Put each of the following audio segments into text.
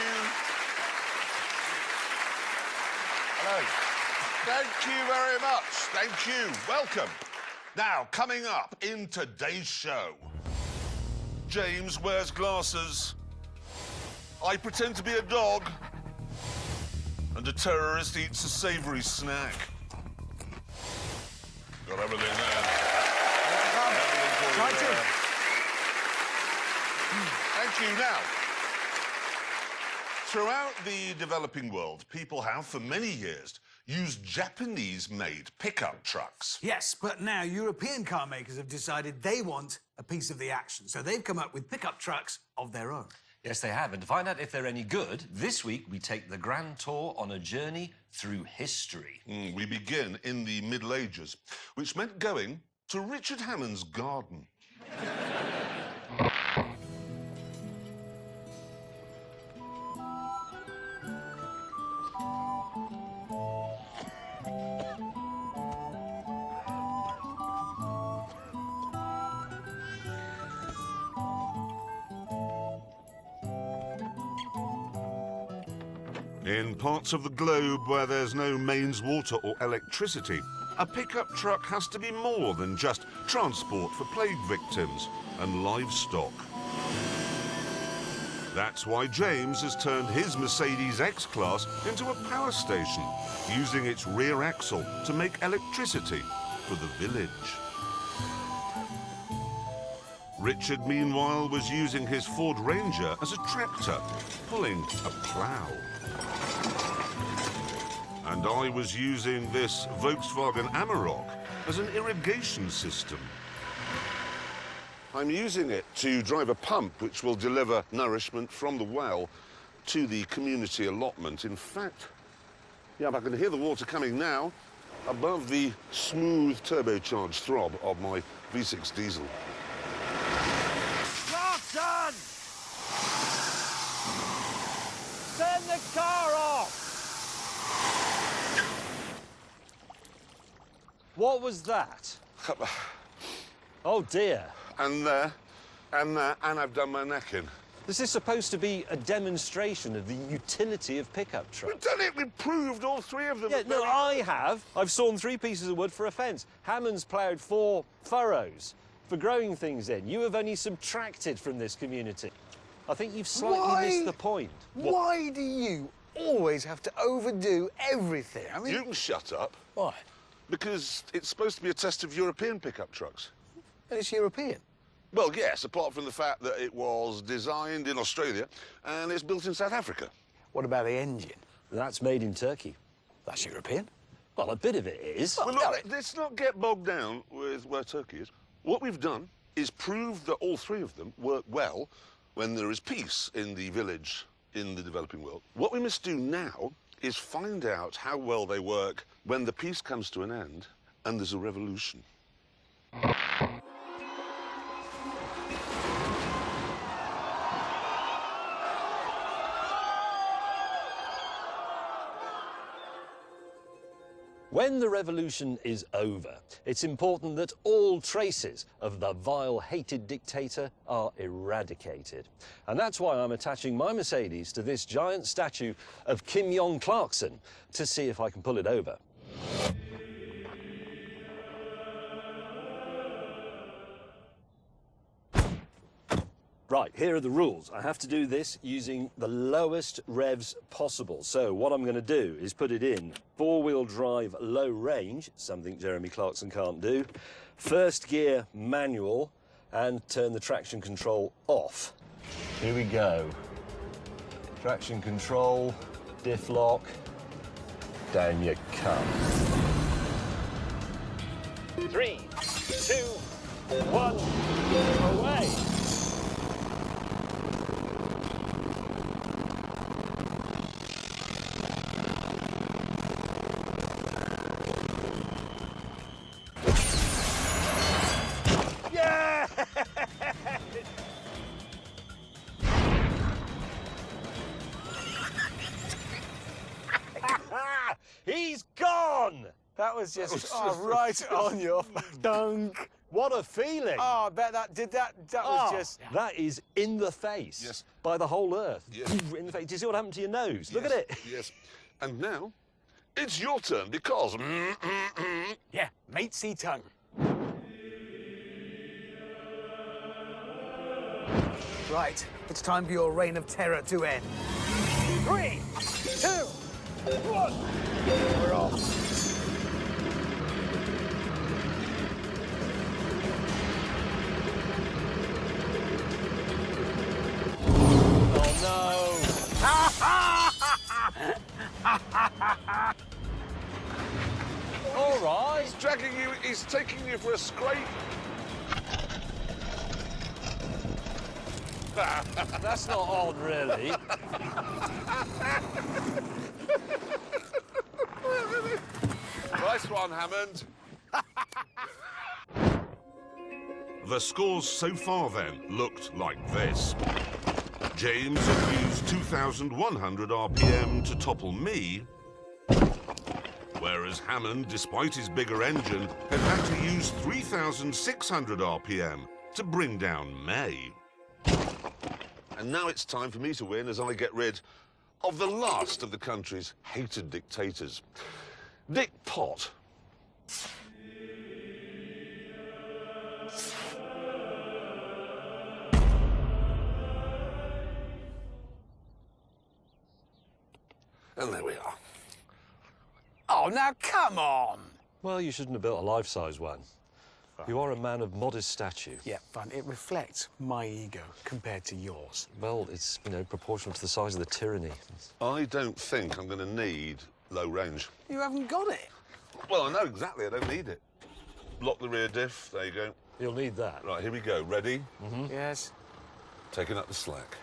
you. Hello. Thank you very much. Thank you. Welcome. Now, coming up in today's show, James wears glasses. I pretend to be a dog. And a terrorist eats a savoury snack. Got everything there. Right in. Thank you. Now, throughout the developing world, people have, for many years, used Japanese-made pickup trucks. Yes, but now European car makers have decided they want a piece of the action, so they've come up with pickup trucks of their own. Yes, they have. And to find out if they're any good, this week we take the grand tour on a journey through history. We begin in the Middle Ages, which meant going to Richard Hammond's garden. In parts of the globe where there's no mains water or electricity, a pickup truck has to be more than just transport for plague victims and livestock. That's why James has turned his Mercedes X-Class into a power station, using its rear axle to make electricity for the village. Richard, meanwhile, was using his Ford Ranger as a tractor, pulling a plough. And I was using this Volkswagen Amarok as an irrigation system. I'm using it to drive a pump which will deliver nourishment from the well to the community allotment. In fact, yeah, I can hear the water coming now above the smooth turbocharged throb of my V6 diesel. Clarkson! Turn the car off! What was that? Oh, dear. And there, and there, and I've done my neck in. This is supposed to be a demonstration of the utility of pickup trucks. We've done it. We've proved all three of them. Yeah, no, I have. I've sawn 3 pieces of wood for a fence. Hammond's ploughed 4 furrows for growing things in. You have only subtracted from this community. I think you've slightly missed the point. Why do you always have to overdo everything? I mean... You can shut up. Why? Because it's supposed to be a test of European pickup trucks. And it's European. Well, yes, apart from the fact that it was designed in Australia and it's built in South Africa. What about the engine? That's made in Turkey. That's European. Well, a bit of it is. Well, look, let's not get bogged down with where Turkey is. What we've done is prove that all 3 of them work well when there is peace in the village in the developing world. What we must do now is find out how well they work when the peace comes to an end and there's a revolution. When the revolution is over, it's important that all traces of the vile, hated dictator are eradicated. And that's why I'm attaching my Mercedes to this giant statue of Kim Yong-Clarkson to see if I can pull it over. Right, here are the rules. I have to do this using the lowest revs possible. So what I'm going to do is put it in 4-wheel drive low range, something Jeremy Clarkson can't do, 1st gear manual, and turn the traction control off. Here we go. Traction control, diff lock, down you come. 3, 2, 1, away. He's gone! That was just right on your dunk. What a feeling! Oh, I bet that was just... That is in the face. Yes. By the whole earth. Yes. In the face. Do you see what happened to your nose? Look at it. Yes. And now, it's your turn because... Yeah, matesy tongue. Right, it's time for your reign of terror to end. 3, 2, 1. We're off. Oh no! All right. He's dragging you, he's taking you for a scrape. That's not odd, really. Nice one, Hammond. The scores so far, then, looked like this. James had used 2,100 RPM to topple me, whereas Hammond, despite his bigger engine, had had to use 3,600 RPM to bring down May. And now it's time for me to win as I get rid of the last of the country's hated dictators, Dick Pott. And there we are. Oh, now come on. Well, you shouldn't have built a life-size one. You are a man of modest stature. Yeah, fun. It reflects my ego compared to yours. Well, it's, you know, proportional to the size of the tyranny. I don't think I'm going to need low range. You haven't got it. Well, I know exactly. I don't need it. Lock the rear diff. There you go. You'll need that. Right, here we go. Ready? Yes. Taking up the slack.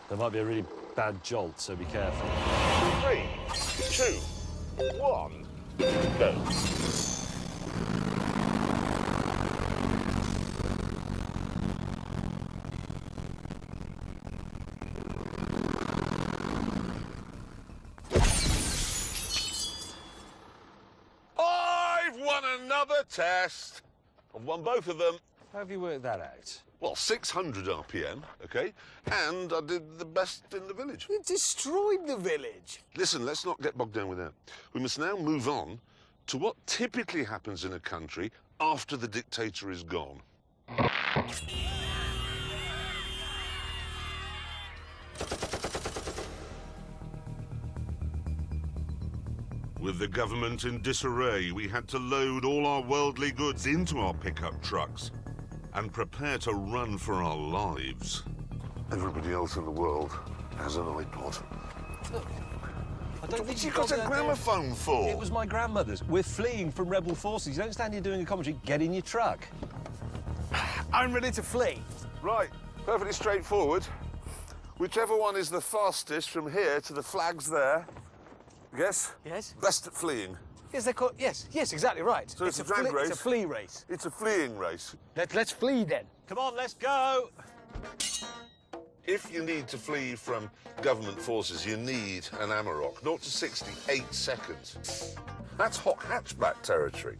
There might be a really bad jolt, so be careful. 3, 2, 1, go. I've won another test. I've won both of them. How have you worked that out? Well, 600 RPM, OK? And I did the best in the village. You destroyed the village. Listen, let's not get bogged down with that. We must now move on to what typically happens in a country after the dictator is gone. With the government in disarray, we had to load all our worldly goods into our pickup trucks and prepare to run for our lives. Everybody else in the world has an iPod. I don't What's you got a gramophone for? It was my grandmother's. We're fleeing from rebel forces. You don't stand here doing a commentary. Get in your truck. I'm ready to flee. Right, perfectly straightforward. Whichever one is the fastest from here to the flags there, yes? Yes? Best at fleeing. Yes, they're called... Yes, exactly right. So it's a drag race? It's a flea race. It's a fleeing race. Let's flee then. Come on, let's go. If you need to flee from government forces, you need an Amarok. 0 to 60, 8 seconds. That's hot hatchback territory.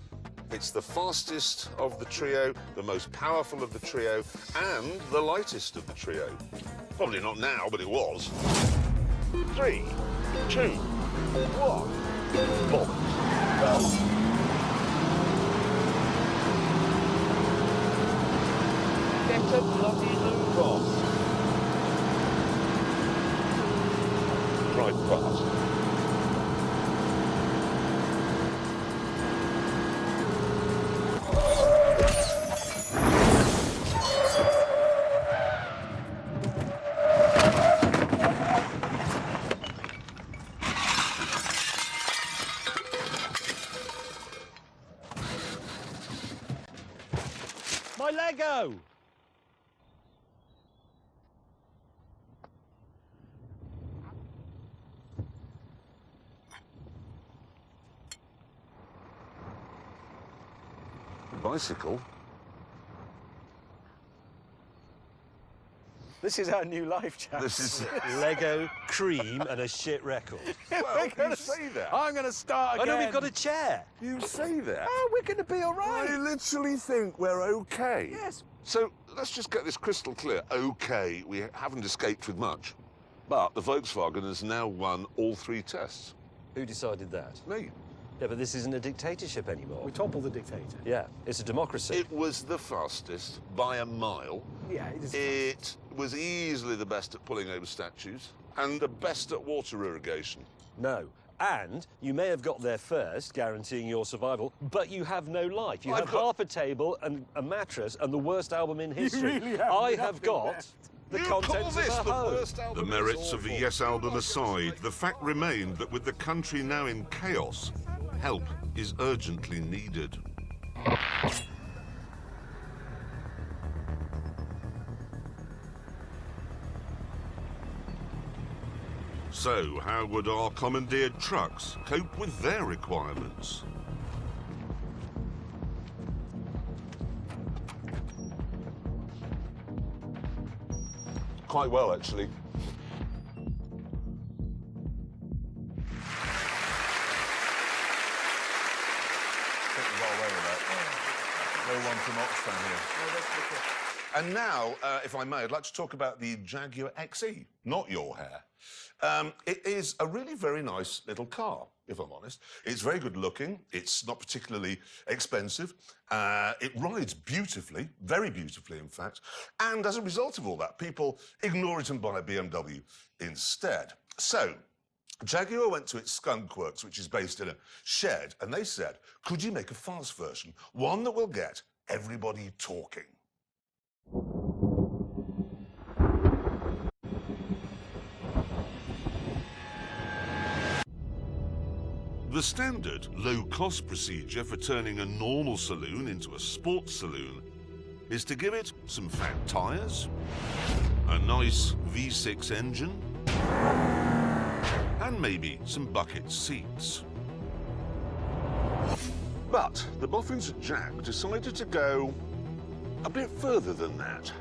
It's the fastest of the trio, the most powerful of the trio, and the lightest of the trio. Probably not now, but it was. 3, 2, 1, boom, go. Get a bloody move on. Right fast. My Lego. Bicycle. This is our new life, chaps. This is... Lego, cream, and a shit record. Well, you say that. I'm going to start Oh again. no, we've got a chair. You say that. Oh, we're going to be all right. I literally think we're okay. Yes. So let's just get this crystal clear. Okay, we haven't escaped with much. But the Volkswagen has now won all 3 tests. Who decided that? Me. Yeah, but this isn't a dictatorship anymore. We topple the dictator. Yeah, it's a democracy. It was the fastest by a mile. Yeah, it is. It was easily the best at pulling over statues and the best at water irrigation. No. And you may have got there first, guaranteeing your survival, but you have no life. You have half a table and a mattress and the worst album in history. really have I nothing have got left. the You call contents this of a the home. worst album? The merits of the Yes album aside, the fact remained that with the country now in chaos, help is urgently needed. So, how would our commandeered trucks cope with their requirements? Quite well, actually. I think we got away with that. No one from Oxfam here. And now, if I may, I'd like to talk about the Jaguar XE, not your hair. It is a really very nice little car, if I'm honest. It's very good looking. It's not particularly expensive. It rides beautifully, very beautifully, in fact. And as a result of all that, people ignore it and buy a BMW instead. So, Jaguar went to its skunk works, which is based in a shed, and they said, could you make a fast version? One that will get everybody talking. The standard low-cost procedure for turning a normal saloon into a sports saloon is to give it some fat tyres, a nice V6 engine, and maybe some bucket seats. But the boffins at Jag decided to go a bit further than that.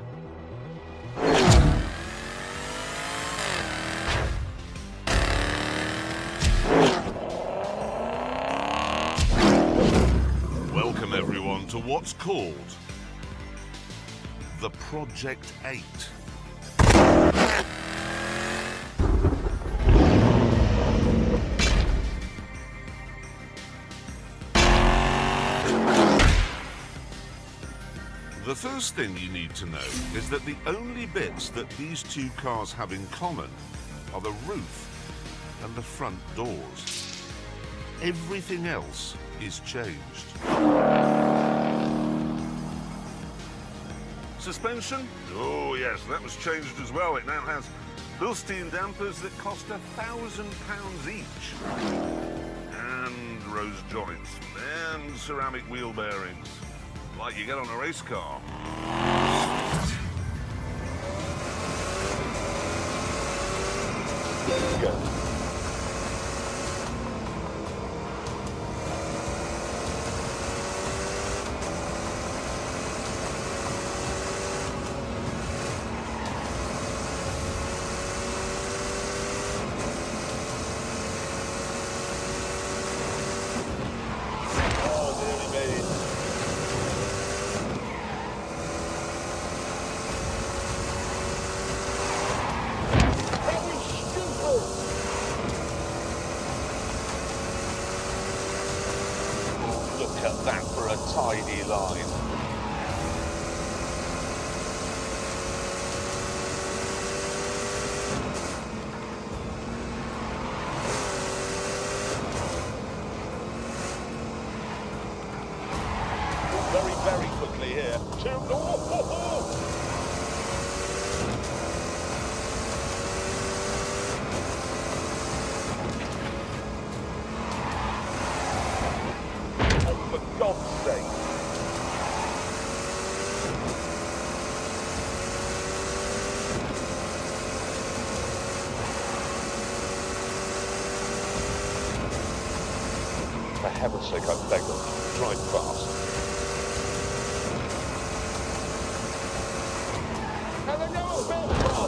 Welcome everyone to what's called the Project 8. The first thing you need to know is that the only bits that these two cars have in common are the roof and the front doors. Everything else is changed. Suspension? Oh yes, that was changed as well. It now has Bilstein dampers that cost £1,000 each. And rose joints and ceramic wheel bearings, like you get on a race car. Go. Look at that for a tidy line. Very, very quickly here. For God's sake. For heaven's sake, I beg of you, drive fast. And then go a bit fast.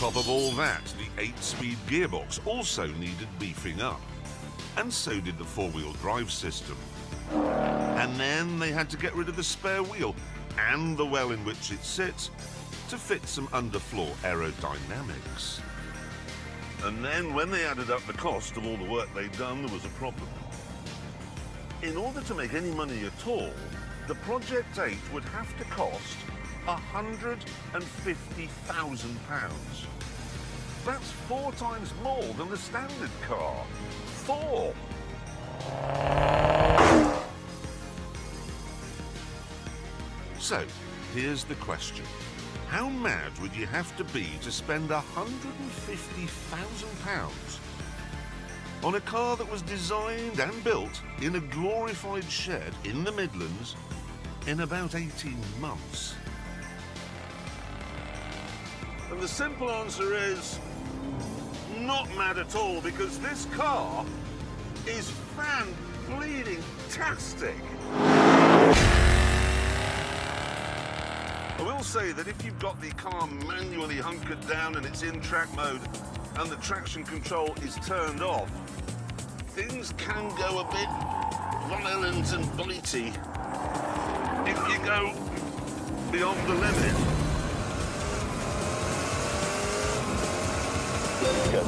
top of all that, the 8-speed gearbox also needed beefing up. And so did the four-wheel drive system. And then they had to get rid of the spare wheel and the well in which it sits to fit some underfloor aerodynamics. And then when they added up the cost of all the work they'd done, there was a problem. In order to make any money at all, the Project 8 would have to cost £150,000. That's 4 times more than the standard car. 4! So, here's the question. How mad would you have to be to spend £150,000 on a car that was designed and built in a glorified shed in the Midlands in about 18 months? And the simple answer is not mad at all, because this car is fan-bleeding-tastic. I will say that if you've got the car manually hunkered down and it's in track mode and the traction control is turned off, things can go a bit violent and bitey if you go beyond the limit. Good.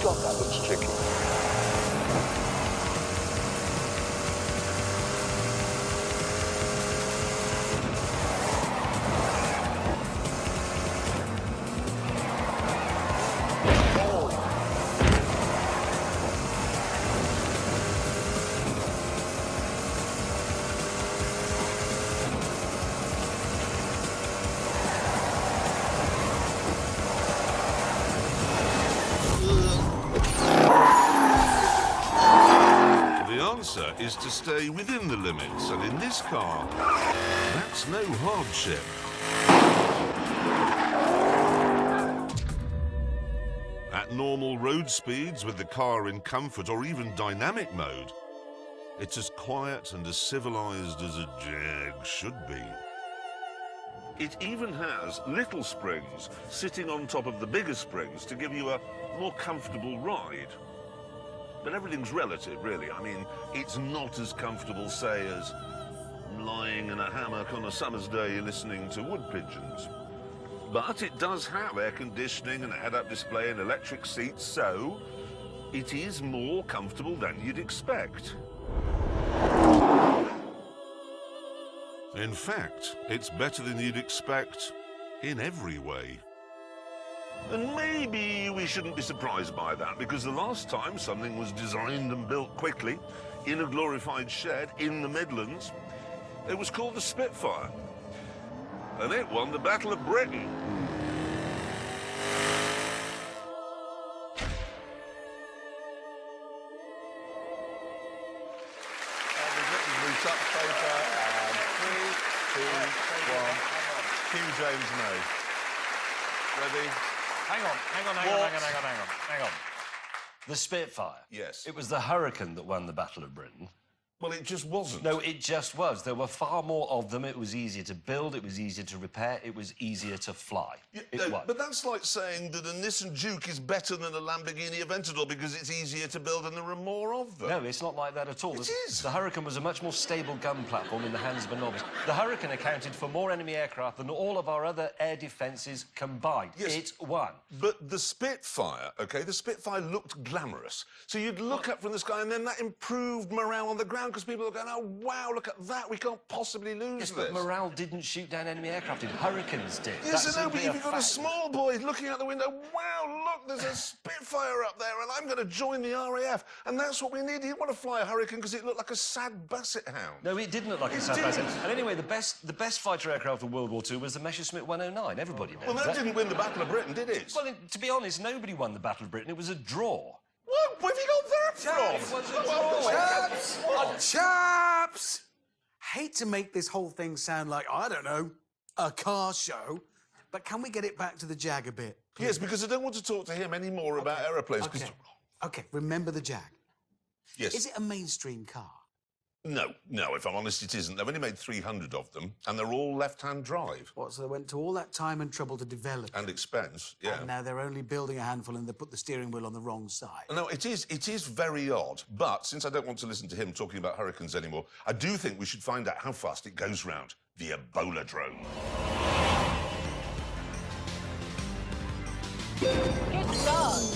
God, that looks tricky. Is to stay within the limits, and in this car, that's no hardship. At normal road speeds, with the car in comfort or even dynamic mode, it's as quiet and as civilized as a Jag should be. It even has little springs sitting on top of the bigger springs to give you a more comfortable ride. But everything's relative, really. I mean, it's not as comfortable, say, as lying in a hammock on a summer's day listening to wood pigeons. But it does have air conditioning and a head-up display and electric seats, so it is more comfortable than you'd expect. In fact, it's better than you'd expect in every way. And maybe we shouldn't be surprised by that, because the last time something was designed and built quickly in a glorified shed in the Midlands, it was called the Spitfire. And it won the Battle of Britain. Route up, paper, and 3, 2, 1. Cue James May. Ready? Hang on. The Spitfire. Yes. It was the Hurricane that won the Battle of Britain. Well, it just wasn't. No, it just was. There were far more of them. It was easier to build. It was easier to repair. It was easier to fly. Yeah, It no, was. but that's like saying that a Nissan Juke is better than a Lamborghini Aventador because it's easier to build and there are more of them. No, it's not like that at all. It is. The Hurricane was a much more stable gun platform in the hands of a novice. The Hurricane accounted for more enemy aircraft than all of our other air defences combined. Yes. It won. But the Spitfire, OK, the Spitfire looked glamorous. So you'd look up from the sky and then that improved morale on the ground because people were going, oh, wow, look at that, we can't possibly lose Yes, this. but morale didn't shoot down enemy aircraft. Hurricanes did. Yes, That's I know, but simply if you've got a fact. small boy looking out the window, wow, look, there's a Spitfire up there, and I'm going to join the RAF, and that's what we need. He didn't want to fly a Hurricane because it looked like a sad basset hound. No, it didn't look like a sad basset. And anyway, the best fighter aircraft of World War II was the Messerschmitt 109. Everybody knows Well, that didn't win the Battle of Britain, did it? Well, to be honest, nobody won the Battle of Britain. It was a draw. What? Where have you got that from? It was a draw. Chaps! Hate to make this whole thing sound like, I don't know, a car show, but can we get it back to the Jag a bit? Yes, because I don't want to talk to him anymore about aeroplanes. Okay, remember the Jag. Yes. Is it a mainstream car? No, if I'm honest, it isn't. They've only made 300 of them, and they're all left-hand drive. What, so they went to all that time and trouble to develop And expense, yeah. and now they're only building a handful and they put the steering wheel on the wrong side. No, it is very odd, but since I don't want to listen to him talking about Hurricanes anymore, I do think we should find out how fast it goes round the Ebola drone. Good dog.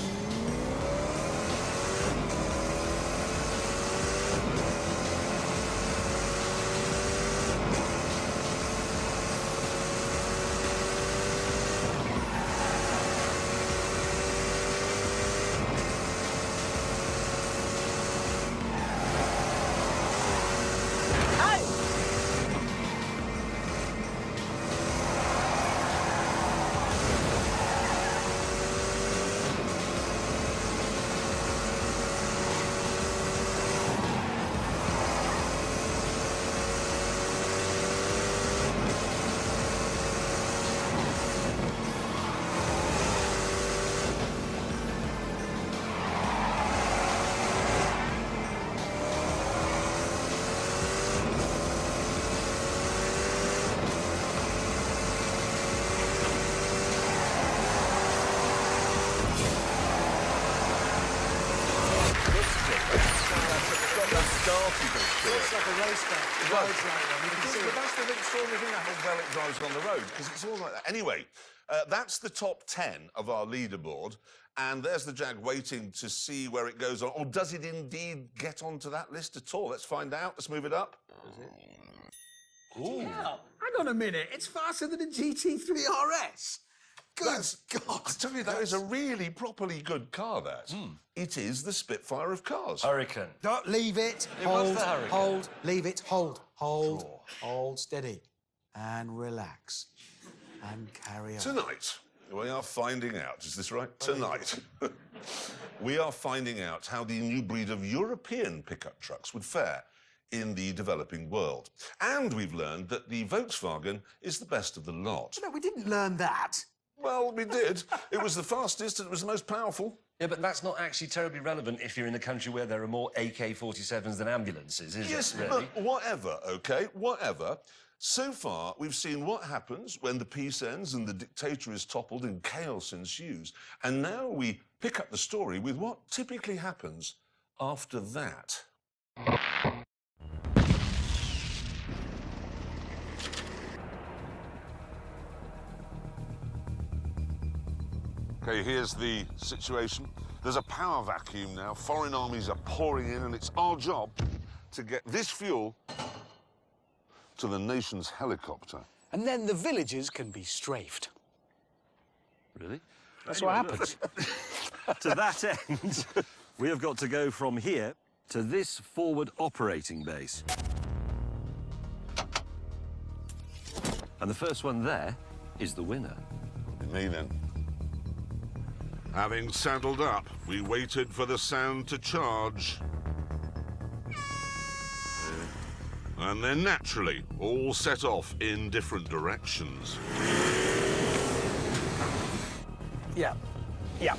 It's like a race car. It drives like one. You can see But it. that's the extraordinary thing, how well it drives on the road, because it's all like that. Anyway, that's the top 10 of our leaderboard, and there's the Jag waiting to see where it goes on. Or does it indeed get onto that list at all? Let's find out. Let's move it up. Ooh. Hang on a minute. It's faster than a GT3 RS. Good God. I tell you, that is a really properly good car, that. It is the Spitfire of cars. Hurricane. Don't leave it. It was Hold, the Hurricane. hold, leave it, hold, hold, Draw. hold, steady, and relax, and carry on. Tonight, we are finding out, is this right? Tonight, we are finding out how the new breed of European pickup trucks would fare in the developing world. And we've learned that the Volkswagen is the best of the lot. No, we didn't learn that. Well, we did. It was the fastest and it was the most powerful. Yeah, but that's not actually terribly relevant if you're in a country where there are more AK-47s than ambulances, is Yes, it, really? but whatever, OK? Whatever. So far, we've seen what happens when the peace ends and the dictator is toppled and chaos ensues. And now we pick up the story with what typically happens after that. OK, here's the situation. There's a power vacuum now. Foreign armies are pouring in, and it's our job to get this fuel to the nation's helicopter. And then the villagers can be strafed. Really? That's what happens. To that end, we have got to go from here to this forward operating base. And the first one there is the winner. Me then. Having saddled up, we waited for the sound to charge. And then naturally, all set off in different directions. Yeah. Yeah.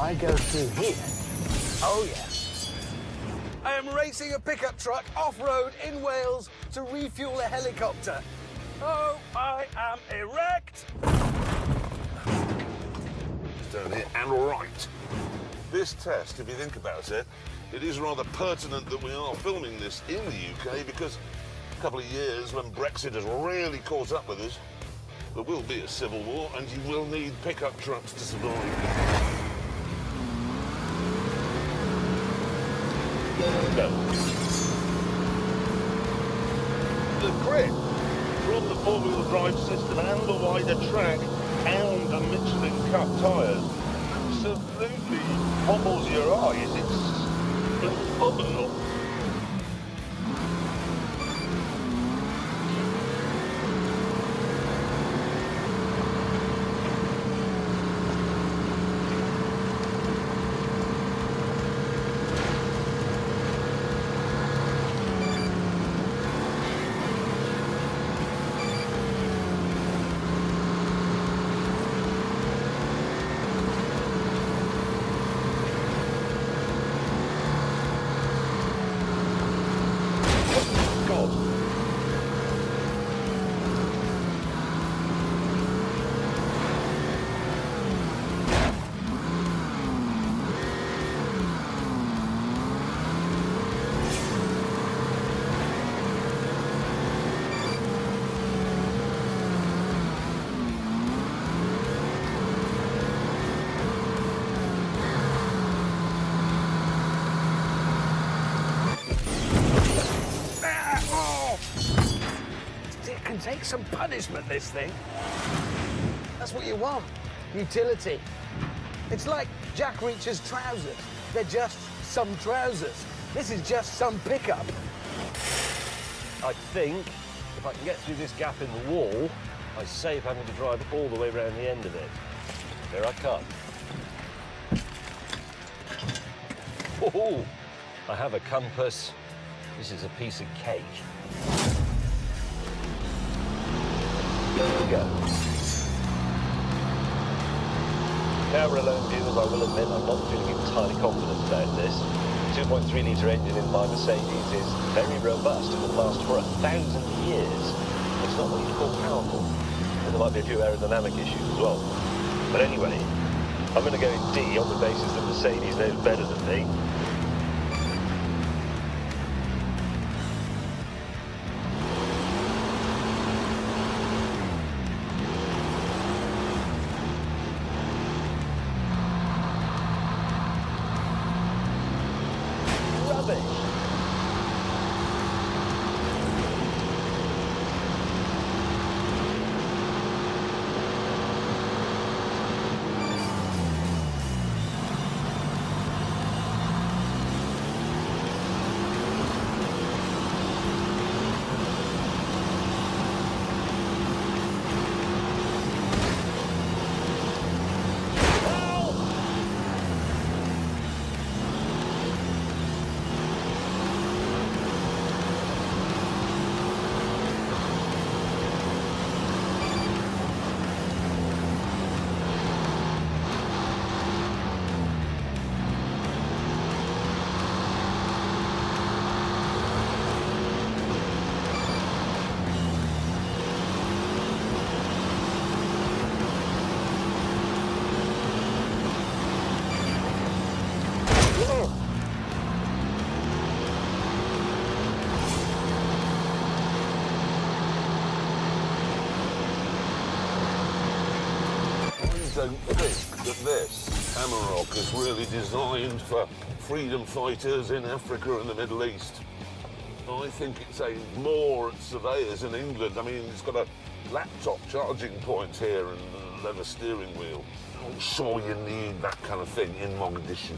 I go through here. Oh, yeah. I am racing a pickup truck off-road in Wales to refuel a helicopter. Oh, I am erect. Down here and right. This test, if you think about it, it is rather pertinent that we are filming this in the UK because a couple of years when Brexit has really caught up with us, there will be a civil war and you will need pickup trucks to survive. Go. The grip from the four-wheel drive system and the wider track and the Michelin Cup tyres absolutely wobbles your eyes. It's phenomenal. It can take some punishment, this thing. That's what you want. Utility. It's like Jack Reacher's trousers. They're just some trousers. This is just some pickup. I think if I can get through this gap in the wall, I save having to drive all the way around the end of it. Here I come. Oh, I have a compass. This is a piece of cake. There we go. Camera alone viewers, I will admit I'm not feeling entirely confident about this. 2.3-litre engine in my Mercedes is very robust. It will last for 1,000 years. It's not what you'd call powerful. And there might be a few aerodynamic issues as well. But anyway, I'm going to go in D on the basis that Mercedes knows better than me. I don't think that this Amarok is really designed for freedom fighters in Africa and the Middle East. I think it's aimed more at surveyors in England. I mean, it's got a laptop charging point here and a leather steering wheel. I'm sure you need that kind of thing in Mogadishu.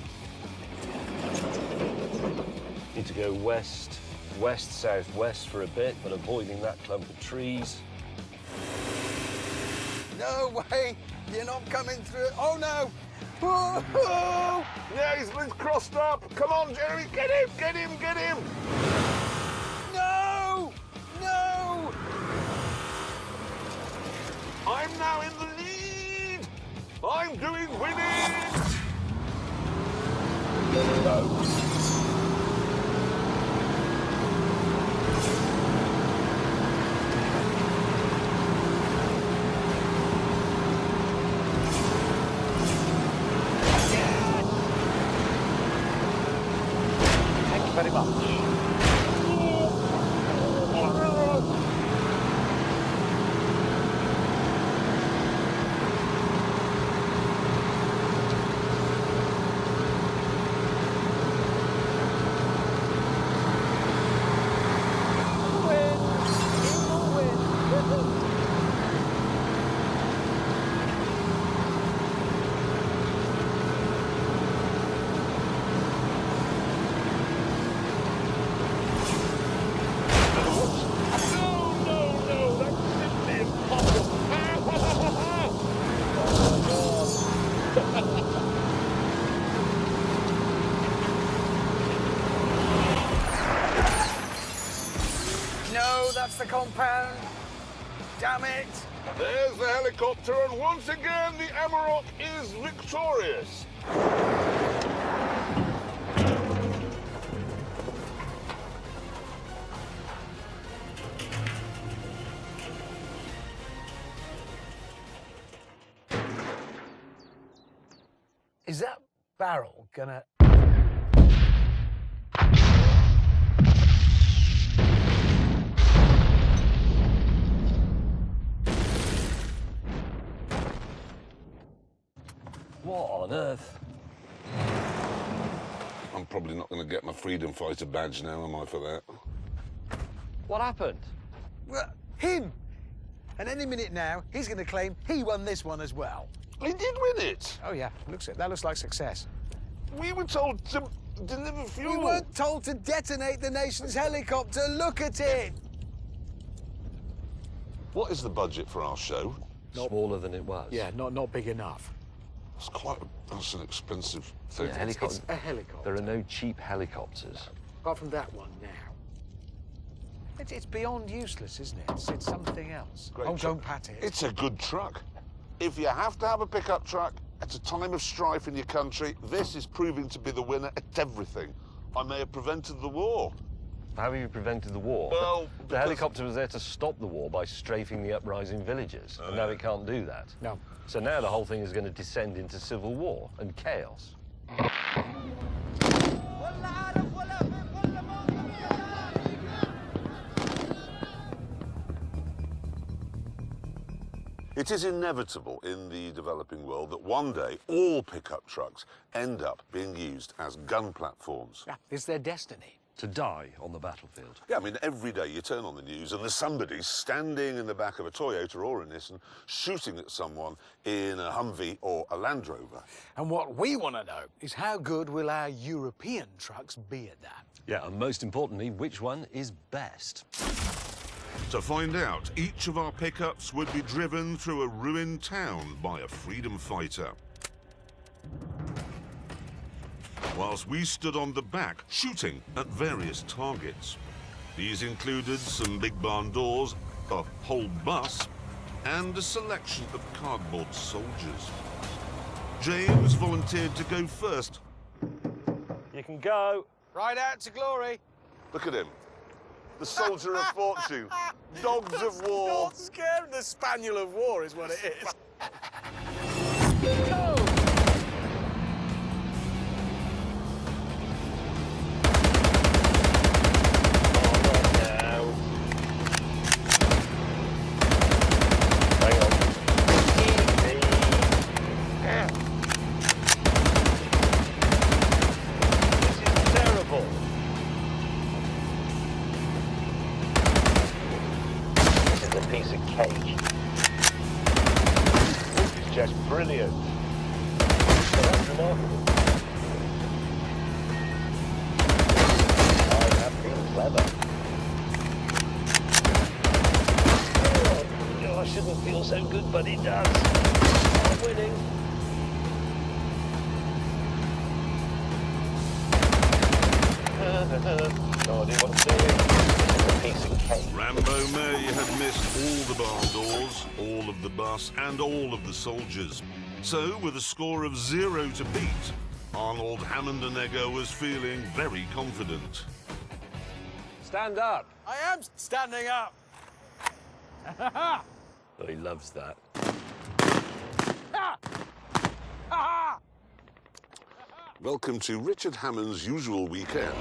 Need to go west, west, southwest for a bit, but avoiding that clump of trees. No way! You're not coming through. Oh, no! Whoa! Yeah, he's crossed up. Come on, Jeremy, get him, get him, get him! No! No! I'm now in the lead! I'm doing winning! Thank you very much. No, that's the compound. Damn it. There's the helicopter, and once again, the Amarok is victorious. Is that barrel gonna... What on earth? I'm probably not going to get my freedom fighter badge now, am I, for that? What happened? Well, him! And any minute now, he's going to claim he won this one as well. He did win it. Oh, yeah. That looks like success. We were told to deliver fuel. We weren't told to detonate the nation's helicopter. Look at it! What is the budget for our show? Smaller than it was. Yeah, not big enough. That's an expensive thing. Yeah, helicopter. It's a helicopter. There are no cheap helicopters. Apart from that one now. It's beyond useless, isn't it? It's something else. Great Oh, truck. don't pat it. It's a good truck. If you have to have a pickup truck at a time of strife in your country, this is proving to be the winner at everything. I may have prevented the war. How have you prevented the war? Well, the because- helicopter was there to stop the war by strafing the uprising villages, and now it can't do that. No. So now the whole thing is going to descend into civil war and chaos. It is inevitable in the developing world that one day all pickup trucks end up being used as gun platforms. Yeah, it's their destiny. To die on the battlefield. Yeah, I mean, every day you turn on the news and there's somebody standing in the back of a Toyota or a Nissan shooting at someone in a Humvee or a Land Rover. And what we want to know is how good will our European trucks be at that? Yeah, and most importantly, which one is best? To find out, each of our pickups would be driven through a ruined town by a freedom fighter, whilst we stood on the back shooting at various targets. These included some big barn doors, a whole bus, and a selection of cardboard soldiers. James volunteered to go first. You can go. Right out to glory. Look at him. The soldier of fortune. Dogs of war. Not scared. The spaniel of war is what it is. Go! Piece of cake. This is just brilliant. So that's remarkable. I have been clever. Oh, I shouldn't feel so good, but it does. I'm winning. No idea what I'm doing. Piece of cake. Rambo May had missed all the barn doors, all of the bus, and all of the soldiers. So, with a score of 0 to beat, Arnold Hammondenegger was feeling very confident. Stand up. I am standing up. Oh, he loves that. Welcome to Richard Hammond's usual weekend.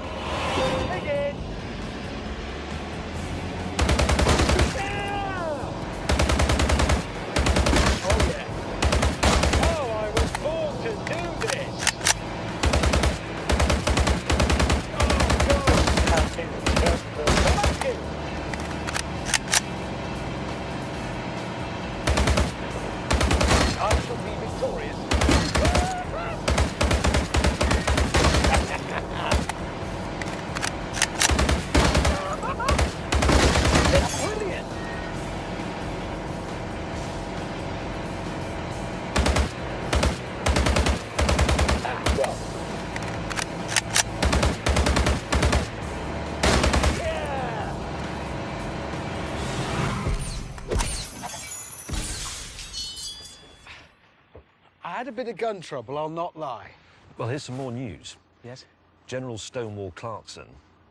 I had a bit of gun trouble, I'll not lie. Well, here's some more news. Yes? General Stonewall Clarkson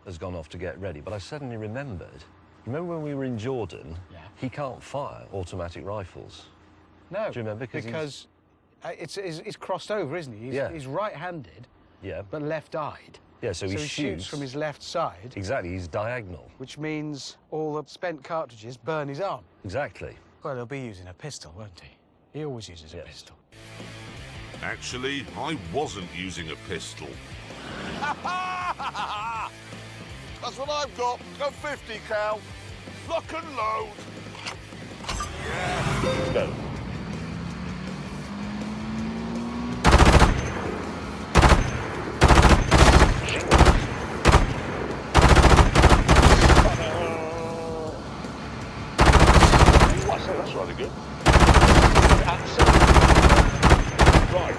has gone off to get ready, but I suddenly remembered. Remember when we were in Jordan? Yeah. He can't fire automatic rifles. No. Do you remember? Because it's crossed over, isn't he? He's right-handed, Yeah. but left-eyed. Yeah, so he shoots from his left side, Exactly, he's diagonal. which means all the spent cartridges burn his arm. Exactly. Well, he'll be using a pistol, won't he? He always uses a Yes. pistol. Actually, I wasn't using a pistol. That's what I've got. A 50 cal. Lock and load. Go. That's rather good. Right.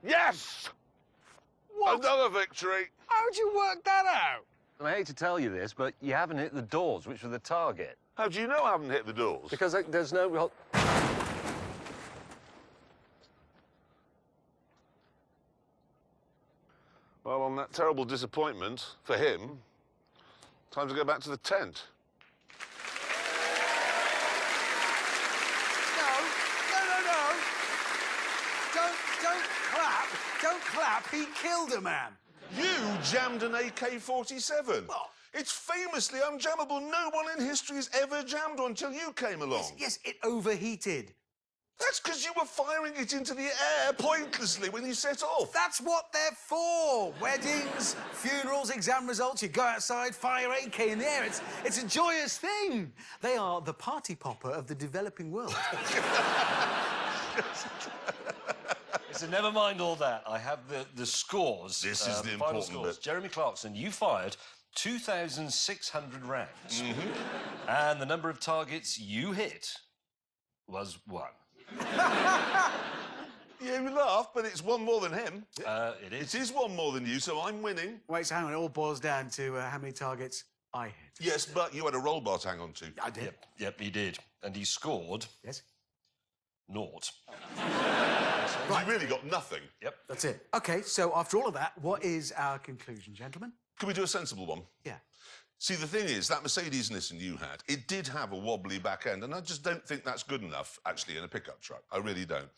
Yes! Another victory. How'd you work that out? And I hate to tell you this, but you haven't hit the doors, which were the target. How do you know I haven't hit the doors? Because there's no... Well, on that terrible disappointment for him, time to go back to the tent. No. Don't clap. Don't clap. He killed a man. You jammed an AK-47. Well- It's famously unjammable. No one in history has ever jammed one until you came along. Yes, it overheated. That's because you were firing it into the air pointlessly when you set off. That's what they're for. Weddings, funerals, exam results. You go outside, fire AK in the air. It's a joyous thing. They are the party popper of the developing world. So never mind all that. I have the scores. This is the final important scores. bit. Jeremy Clarkson, you fired 2,600 rounds. And the number of targets you hit was 1. Yeah, you laugh, but it's one more than him. It is. It is one more than you, so I'm winning. Wait, so hang on, it all boils down to how many targets I hit. Yes, but you had a roll bar to hang on to. I did. Yep, he did. And he scored Yes. 0. Right. You really got nothing. Yep. That's it. OK, so after all of that, what is our conclusion, gentlemen? Can we do a sensible one? Yeah. See, the thing is, that Mercedes Nissan you had, it did have a wobbly back end, and I just don't think that's good enough, actually, in a pickup truck. I really don't.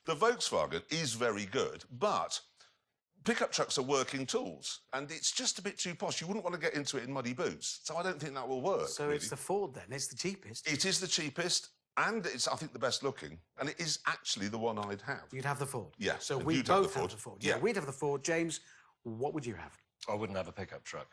The Volkswagen is very good, but pickup trucks are working tools, and it's just a bit too posh. You wouldn't want to get into it in muddy boots, so I don't think that will work. So really. it's the Ford, then? It's the cheapest? It is the cheapest, and it's, I think, the best looking, and it is actually the one I'd have. You'd have the Ford? Yeah, So and we you'd have both the have Ford. the Ford. Yeah. We'd have the Ford. James, what would you have? I wouldn't have a pickup truck.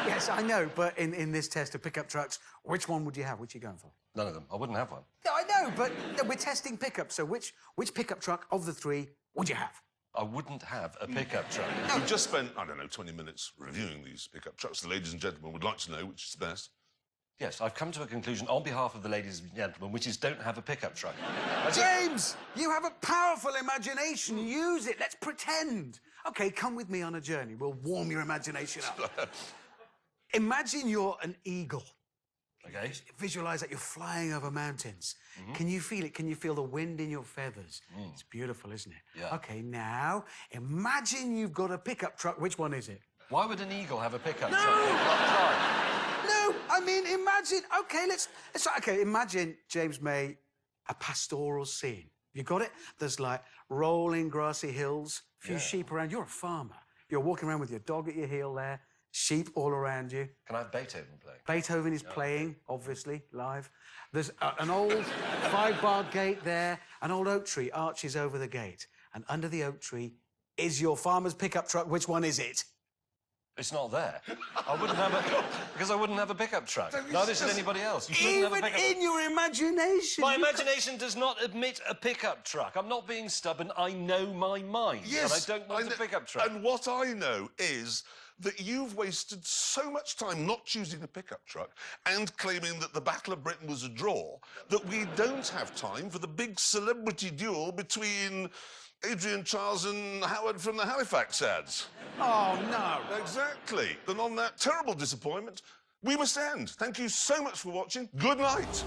Yes, I know, but in this test of pickup trucks, which one would you have? Which are you going for? None of them. I wouldn't have one. No, I know, but we're testing pickups, so which pickup truck of the 3 would you have? I wouldn't have a pickup truck. We've just spent, I don't know, 20 minutes reviewing these pickup trucks. The ladies and gentlemen would like to know which is the best. Yes, I've come to a conclusion on behalf of the ladies and gentlemen, which is don't have a pickup truck. James, you have a powerful imagination. Use it. Let's pretend. OK, come with me on a journey. We'll warm your imagination up. Imagine you're an eagle. OK? Visualise that you're flying over mountains. Can you feel it? Can you feel the wind in your feathers? It's beautiful, isn't it? Yeah. OK, now, imagine you've got a pickup truck. Which one is it? Why would an eagle have a pickup No! truck? No, I mean, imagine... OK, OK, imagine, James May, a pastoral scene. You got it? There's, like, rolling grassy hills, a few sheep around. You're a farmer. You're walking around with your dog at your heel there, sheep all around you. Can I have Beethoven playing? Beethoven is playing, obviously, live. There's an old 5-bar gate there. An old oak tree arches over the gate. And under the oak tree is your farmer's pickup truck. Which one is it? It's not there. I wouldn't have a... Because I wouldn't have a pickup truck. Neither should anybody else. You shouldn't have a Even pickup in your imagination. My imagination does not admit a pickup truck. I'm not being stubborn. I know my mind. Yes, And I don't want a pickup truck. And what I know is that you've wasted so much time not choosing a pickup truck and claiming that the Battle of Britain was a draw that we don't have time for the big celebrity duel between Adrian Charles and Howard from the Halifax ads. Oh, no. Exactly. And on that terrible disappointment, we must end. Thank you so much for watching. Good night.